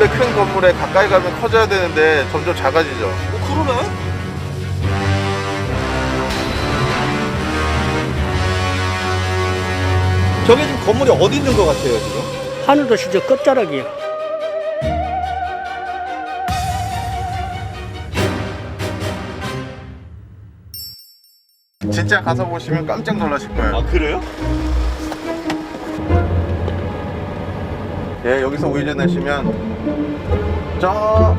아무리 큰 건물에 가까이 가면 커져야 되는데 점점 작아지죠. 그러네? 저게 지금 건물이 어디 있는 것 같아요, 지금? 하늘도시 저 끝자락이야. 진짜 가서 보시면 깜짝 놀라실 거예요. 아, 그래요? 예, 여기서 우회전 하시면 저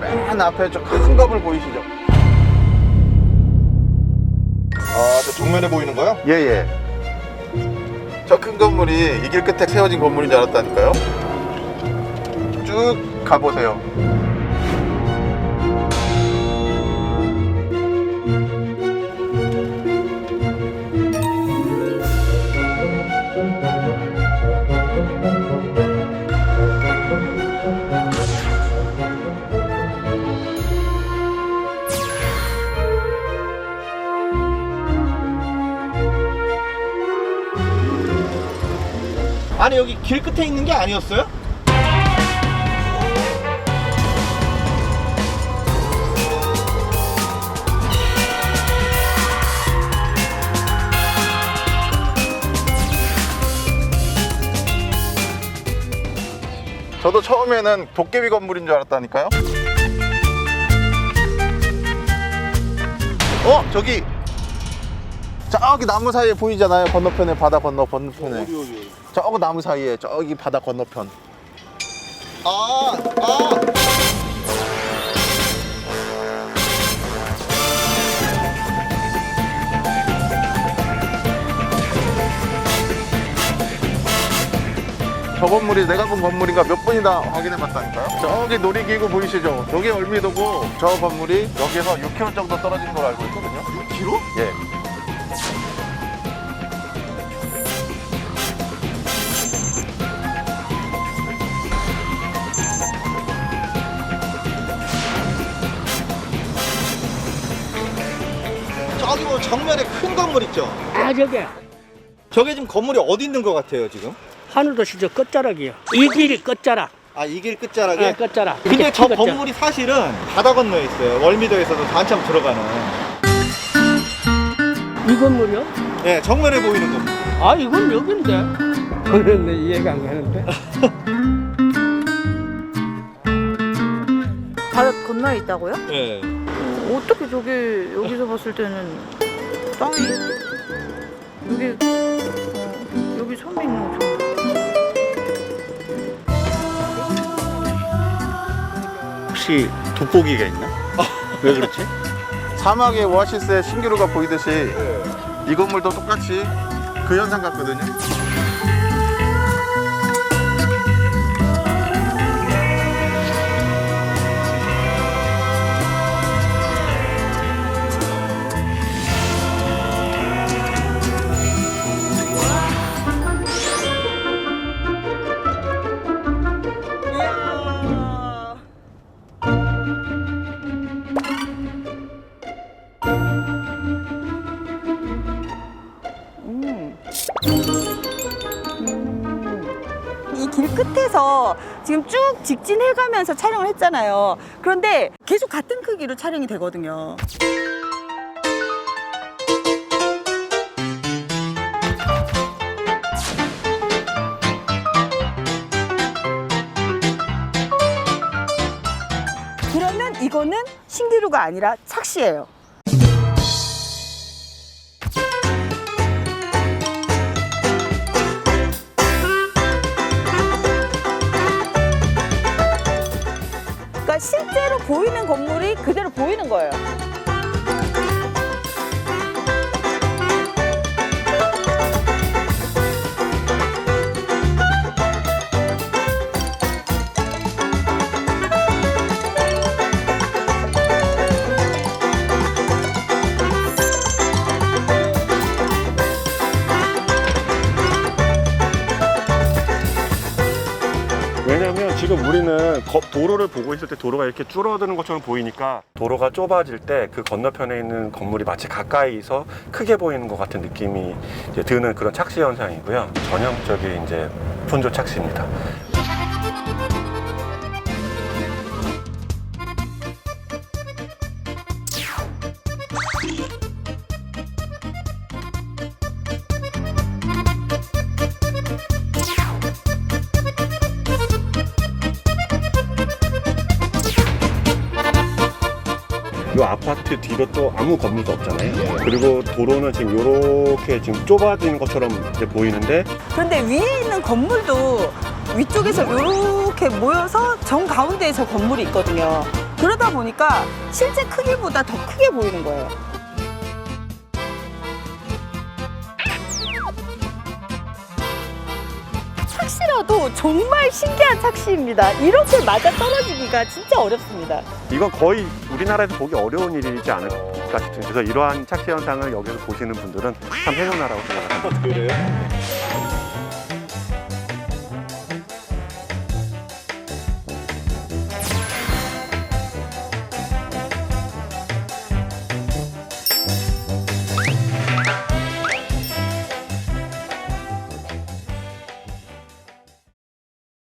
맨 앞에 저 큰 건물 보이시죠? 아, 저 정면에 보이는 거요? 예예. 저 큰 건물이 이 길 끝에 세워진 건물인 줄 알았다니까요. 쭉 가보세요. 아니, 여기 길 끝에 있는 게 아니었어요? 저도 처음에는 도깨비 건물인 줄 알았다니까요. 저기 저기 나무 사이에 보이잖아요. 건너편에 바다 건너편에. 어디? 저거 나무 사이에 저기 바다 건너편. 아. 저 건물이 내가 본 건물인가 몇 번이나 확인해 봤다니까요. 저기 놀이기구 보이시죠? 저기 얼미도고 저 건물이 여기서 6km 정도 떨어지는 걸로 알고 있거든요. 6km? 예. 저기 뭐 정면에 큰 건물 있죠? 아, 저게 지금 건물이 어디 있는 것 같아요, 지금? 하늘도시 저 끝자락이야. 이 길이 끝자락. 아, 이 길 끝자락에? 네, 끝자락. 근데 이렇게 저 큰 끝자락. 건물이 사실은 바다 건너에 있어요. 월미도에서도 한참 들어가는. 이 건물이요? 네, 정면에 보이는 건물. 아, 이건 여긴데. 그런데 이해가 안 가는데. 바다 건너에 있다고요? 네. 어떻게 저게 여기서 봤을 때는 땅이 여기 섬이 있는 거 처음. 혹시 돋보기가 있나? 왜 그렇지? 사막의 오아시스의 신기루가 보이듯이 이 건물도 똑같이 그 현상 같거든요. 이 길 끝에서 지금 쭉 직진해가면서 촬영을 했잖아요. 그런데 계속 같은 크기로 촬영이 되거든요. 그러면 이거는 신기루가 아니라 착시예요. 그러니까 실제로 보이는 건물이 그대로 보이는 거예요. 왜냐면 지금 우리는 도로를 보고 있을 때 도로가 이렇게 줄어드는 것처럼 보이니까 도로가 좁아질 때 그 건너편에 있는 건물이 마치 가까이서 크게 보이는 것 같은 느낌이 이제 드는 그런 착시 현상이고요. 전형적인 이제 폰조 착시입니다. 아파트 뒤로 또 아무 건물도 없잖아요. 그리고 도로는 지금 이렇게 지금 좁아지는 것처럼 이제 보이는데 그런데 위에 있는 건물도 위쪽에서 이렇게 모여서 정 가운데에 저 건물이 있거든요. 그러다 보니까 실제 크기보다 더 크게 보이는 거예요. 착시라도 정말 신기한 착시입니다. 이렇게 맞아 떨어지기가 진짜 어렵습니다. 이건 거의 우리나라에서 보기 어려운 일이지 않을까 싶습니다. 그래서 이러한 착시 현상을 여기서 보시는 분들은 참 행운나라고 생각합니다. 그래요?